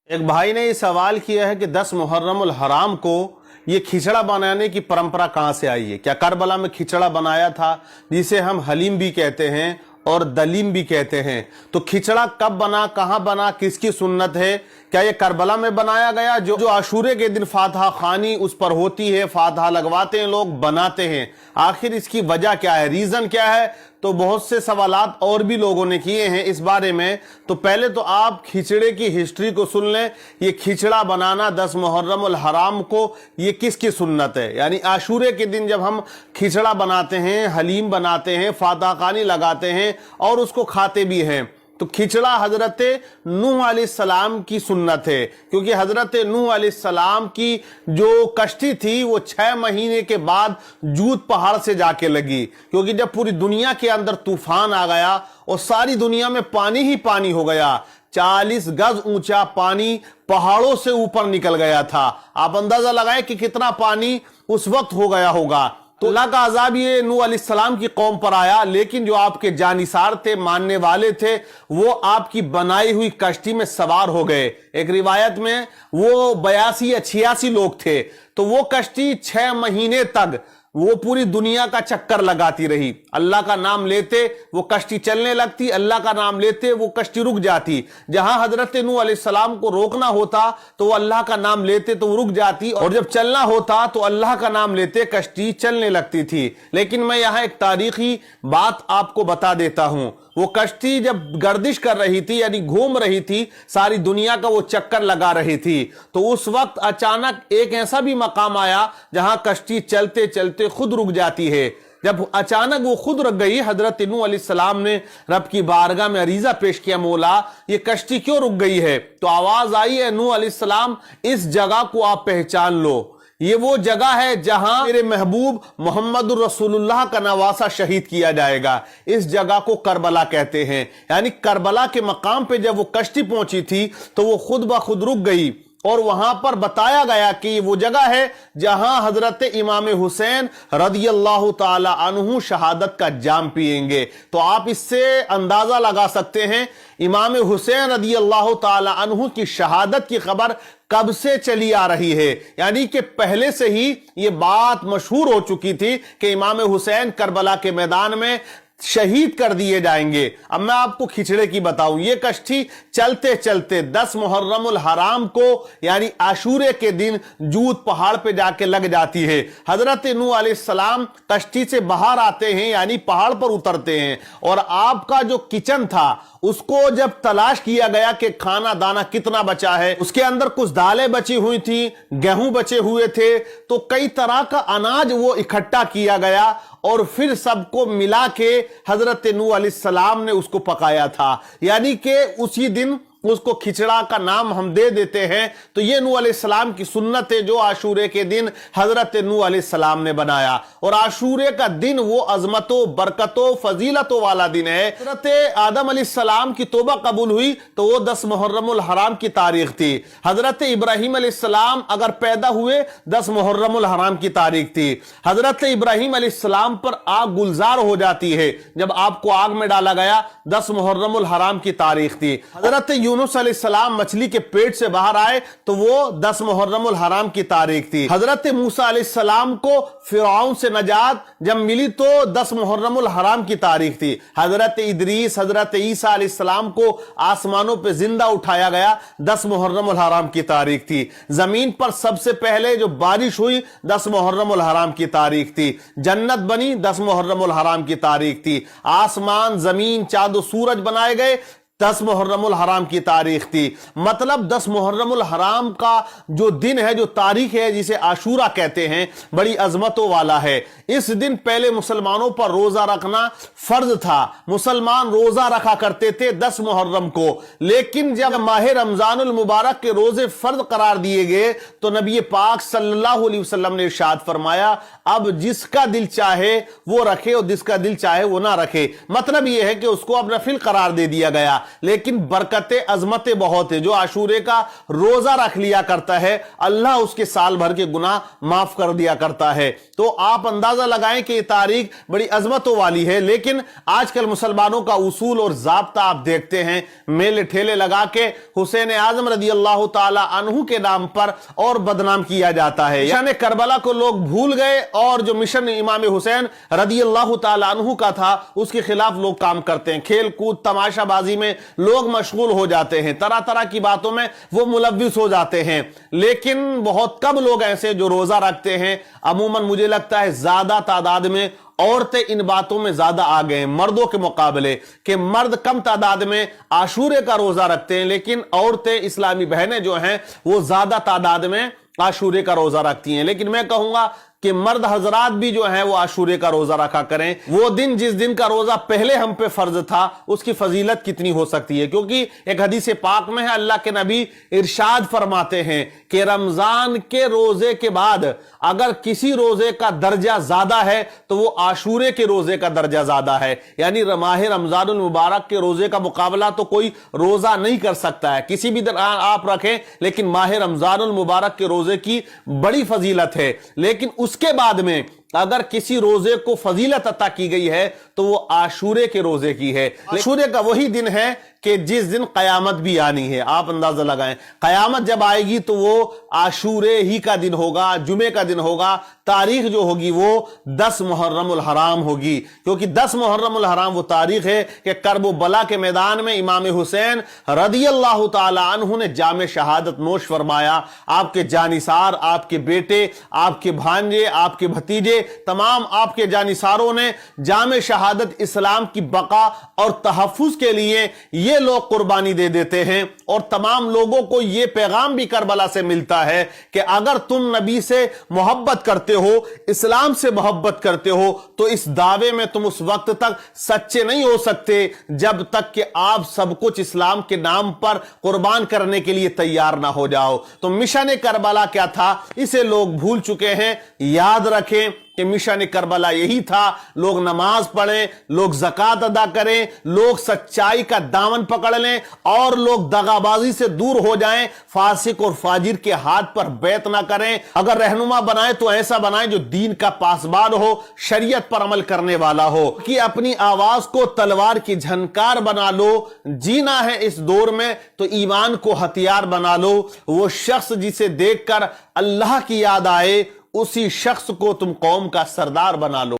ایک بھائی نے یہ سوال کیا ہے کہ 10 محرم الحرام کو یہ کھچڑا بنانے کی پرمپرا کہاں سے آئی ہے؟ کیا کربلا میں کھچڑا بنایا تھا جسے ہم حلیم بھی کہتے ہیں اور دلیم بھی کہتے ہیں؟ تو کھچڑا کب بنا، کہاں بنا، کس کی سنت ہے؟ کیا یہ کربلا میں بنایا گیا جو عاشورے کے دن فاتحہ خوانی اس پر ہوتی ہے، فاتحہ لگواتے ہیں لوگ، بناتے ہیں؟ آخر اس کی وجہ کیا ہے، ریزن کیا ہے؟ تو بہت سے سوالات اور بھی لوگوں نے کیے ہیں اس بارے میں۔ تو پہلے تو آپ کھچڑے کی ہسٹری کو سن لیں۔ یہ کھچڑا بنانا 10 محرم الحرام کو یہ کس کی سنت ہے؟ یعنی عاشورے کے دن جب ہم کھچڑا بناتے ہیں، حلیم بناتے ہیں، فاتحہ خوانی لگاتے ہیں اور اس کو کھاتے بھی ہیں، تو کھچڑا حضرت نوح علیہ السلام کی سنت ہے، کیونکہ حضرت نوح علیہ السلام کی جو کشتی تھی وہ 6 مہینے کے بعد جود پہاڑ سے جا کے لگی، کیونکہ جب پوری دنیا کے اندر طوفان آ گیا اور ساری دنیا میں پانی ہی پانی ہو گیا، 40 گز اونچا پانی پہاڑوں سے اوپر نکل گیا تھا۔ آپ اندازہ لگائیں کہ کتنا پانی اس وقت ہو گیا ہوگا۔ تو اللہ کا عذاب یہ نوح علیہ السلام کی قوم پر آیا، لیکن جو آپ کے جانثار تھے، ماننے والے تھے، وہ آپ کی بنائی ہوئی کشتی میں سوار ہو گئے۔ ایک روایت میں وہ 82 یا 86 لوگ تھے، تو وہ کشتی 6 مہینے تک وہ پوری دنیا کا چکر لگاتی رہی۔ اللہ کا نام لیتے وہ کشتی چلنے لگتی، اللہ کا نام لیتے وہ کشتی رک جاتی۔ جہاں حضرت نوح علیہ السلام کو روکنا ہوتا تو وہ اللہ کا نام لیتے تو وہ رک جاتی، اور جب چلنا ہوتا تو اللہ کا نام لیتے کشتی چلنے لگتی تھی۔ لیکن میں یہاں ایک تاریخی بات آپ کو بتا دیتا ہوں۔ وہ کشتی جب گردش کر رہی تھی، یعنی گھوم رہی تھی، ساری دنیا کا وہ چکر لگا رہی تھی، تو اس وقت اچانک ایک ایسا بھی مقام آیا جہاں کشتی چلتے چلتے خود رک جاتی ہے۔ جب اچانک وہ خود رک گئی، حضرت نوح علیہ السلام نے رب کی بارگاہ میں عریضہ پیش کیا، مولا یہ کشتی کیوں رک گئی ہے؟ تو آواز آئی ہے نوح علیہ السلام اس جگہ کو آپ پہچان لو، یہ وہ جگہ ہے جہاں میرے محبوب محمد الرسول اللہ کا نواسہ شہید کیا جائے گا۔ اس جگہ کو کربلا کہتے ہیں۔ یعنی کربلا کے مقام پہ جب وہ کشتی پہنچی تھی تو وہ خود بخود رک گئی، اور وہاں پر بتایا گیا کہ یہ وہ جگہ ہے جہاں حضرت امام حسین رضی اللہ تعالی عنہ شہادت کا جام پیئیں گے۔ تو آپ اس سے اندازہ لگا سکتے ہیں امام حسین رضی اللہ تعالی عنہ کی شہادت کی خبر کب سے چلی آ رہی ہے، یعنی کہ پہلے سے ہی یہ بات مشہور ہو چکی تھی کہ امام حسین کربلا کے میدان میں شہید کر دیے جائیں گے۔ اب میں آپ کو کھچڑے کی بتاؤں، یہ کشتی چلتے چلتے 10 محرم الحرام کو یعنی عاشورے کے دن جود پہاڑ پہ جا کے لگ جاتی ہے۔ حضرت نوح علیہ السلام کشتی سے باہر آتے ہیں، یعنی پہاڑ پر اترتے ہیں، اور آپ کا جو کچن تھا اس کو جب تلاش کیا گیا کہ کھانا دانا کتنا بچا ہے، اس کے اندر کچھ دالیں بچی ہوئی تھی، گیہوں بچے ہوئے تھے، تو کئی طرح کا اناج وہ اکٹھا کیا گیا اور پھر سب کو ملا کے حضرت نوح علیہ السلام نے اس کو پکایا تھا۔ یعنی کہ اسی دن اس کو کھچڑا کا نام ہم دے دیتے ہیں۔ تو یہ نوح علیہ السلام کی سنت ہے جو عاشورے کے دن حضرت نوح علیہ السلام نے بنایا، اور عاشورے کا دن وہ عظمت و برکت و فضیلت والا دن ہے۔ حضرت آدم علیہ السلام کی توبہ قبول ہوئی تو وہ 10 محرم الحرام کی تاریخ تھی۔ حضرت ابراہیم علیہ السلام اگر پیدا ہوئے 10 محرم الحرام کی تاریخ تھی۔ حضرت ابراہیم علیہ السلام پر آگ گلزار ہو جاتی ہے، جب آپ کو آگ میں ڈالا گیا 10 محرم الحرام کی تاریخ تھی۔ حضرت یونس علیہ السلام مچھلی کے پیٹ سے باہر آئے تو وہ 10 محرم الحرام کی تاریخ تھی۔ حضرت موسیٰ علیہ السلام کو فرعون سے نجات جب ملی تو 10 محرم الحرام کی تاریخ تھی۔ حضرت ادریس، حضرت عیسیٰ علیہ السلام کو آسمانوں پہ زندہ اٹھایا گیا 10 محرم الحرام کی تاریخ تھی۔ زمین پر سب سے پہلے جو بارش ہوئی 10 محرم الحرام کی تاریخ تھی۔ جنت بنی 10 محرم الحرام کی تاریخ تھی۔ آسمان، زمین، چاند و سورج بنائے گئے 10 محرم الحرام کی تاریخ تھی۔ مطلب 10 محرم الحرام کا جو دن ہے، جو تاریخ ہے، جسے عاشورہ کہتے ہیں، بڑی عظمتوں والا ہے۔ اس دن پہلے مسلمانوں پر روزہ رکھنا فرض تھا، مسلمان روزہ رکھا کرتے تھے 10 محرم کو، لیکن جب ماہ رمضان المبارک کے روزے فرض قرار دیے گئے تو نبی پاک صلی اللہ علیہ وسلم نے ارشاد فرمایا اب جس کا دل چاہے وہ رکھے اور جس کا دل چاہے وہ نہ رکھے۔ مطلب یہ ہے کہ اس کو اب نفل قرار دے دیا گیا۔ لیکن برکتیں عظمتیں بہت ہے. جو عاشورے کا روزہ رکھ لیا کرتا ہے اللہ اس کے سال بھر کے گناہ معاف کر دیا کرتا ہے. تو آپ اندازہ لگائیں کہ یہ تاریخ بڑی عظمتوں والی ہے. لیکن آج کل مسلمانوں کا اصول اور ضابطہ آپ دیکھتے ہیں, میلے ٹھیلے لگا کے حسین اعظم رضی اللہ تعالی عنہ کے نام پر اور بدنام کیا جاتا ہے. مشن کربلا کو لوگ بھول گئے اور جو مشن امام حسین رضی اللہ تعالی عنہ کا تھا اس کے خلاف لوگ کام کرتے ہیں. کھیل کود تماشا بازی میں لوگ مشغول ہو جاتے ہیں, طرح طرح کی باتوں میں وہ ملوث ہو جاتے ہیں. لیکن بہت کم لوگ ایسے جو روزہ رکھتے ہیں. عموماً مجھے لگتا ہے زیادہ تعداد میں عورتیں ان باتوں میں زیادہ آگئے ہیں مردوں کے مقابلے, کہ مرد کم تعداد میں عاشورے کا روزہ رکھتے ہیں لیکن عورتیں اسلامی بہنیں جو ہیں وہ زیادہ تعداد میں عاشورے کا روزہ رکھتی ہیں. لیکن میں کہوں گا کہ مرد حضرات بھی جو ہیں وہ عاشورے کا روزہ رکھا کریں. وہ دن جس دن کا روزہ پہلے ہم پہ فرض تھا اس کی فضیلت کتنی ہو سکتی ہے, کیونکہ ایک حدیث پاک میں ہے اللہ کے نبی ارشاد فرماتے ہیں کہ رمضان کے روزے کے بعد اگر کسی روزے کا درجہ زیادہ ہے تو وہ عاشورے کے روزے کا درجہ زیادہ ہے. یعنی ماہ رمضان المبارک کے روزے کا مقابلہ تو کوئی روزہ نہیں کر سکتا ہے. کسی بھی دن آپ رکھیں لیکن ماہ رمضان المبارک کے روزے کی بڑی فضیلت ہے. لیکن اس کے بعد میں اگر کسی روزے کو فضیلت عطا کی گئی ہے تو وہ عاشورے کے روزے کی ہے. عاشورے کا وہی دن ہے کہ جس دن قیامت بھی آنی ہے. آپ اندازہ لگائیں قیامت جب آئے گی تو وہ عاشورے ہی کا دن ہوگا, جمعے کا دن ہوگا. تاریخ جو ہوگی وہ 10 محرم الحرام ہوگی, کیونکہ 10 محرم الحرام وہ تاریخ ہے کہ کرب و بلا کے میدان میں امام حسین رضی اللہ تعالی عنہ نے جام شہادت نوش فرمایا. آپ کے جانثار, آپ کے بیٹے, آپ کے بھانجے, آپ کے بھتیجے, تمام آپ کے جانثاروں نے جام شہادت اسلام کی بقا اور تحفظ کے لیے یہ لوگ قربانی دے دیتے ہیں. اور تمام لوگوں کو یہ پیغام بھی کربلا سے ملتا ہے کہ اگر تم نبی سے محبت کرتے ہو, اسلام سے محبت کرتے ہو, تو اس دعوے میں تم اس وقت تک سچے نہیں ہو سکتے جب تک کہ آپ سب کچھ اسلام کے نام پر قربان کرنے کے لیے تیار نہ ہو جاؤ. تو مشن کربلا کیا تھا اسے لوگ بھول چکے ہیں. یاد رکھیں کہ مشن کربلا یہی تھا, لوگ نماز پڑھیں, لوگ زکوٰۃ ادا کریں, لوگ سچائی کا دامن پکڑ لیں اور لوگ دغابازی سے دور ہو جائیں, فاسق اور فاجر کے ہاتھ پر بیعت نہ کریں. اگر رہنما بنائیں تو ایسا بنائیں جو دین کا پاسبان ہو, شریعت پر عمل کرنے والا ہو. کہ اپنی آواز کو تلوار کی جھنکار بنا لو. جینا ہے اس دور میں تو ایمان کو ہتھیار بنا لو. وہ شخص جسے دیکھ کر اللہ کی یاد آئے اسی شخص کو تم قوم کا سردار بنا لو.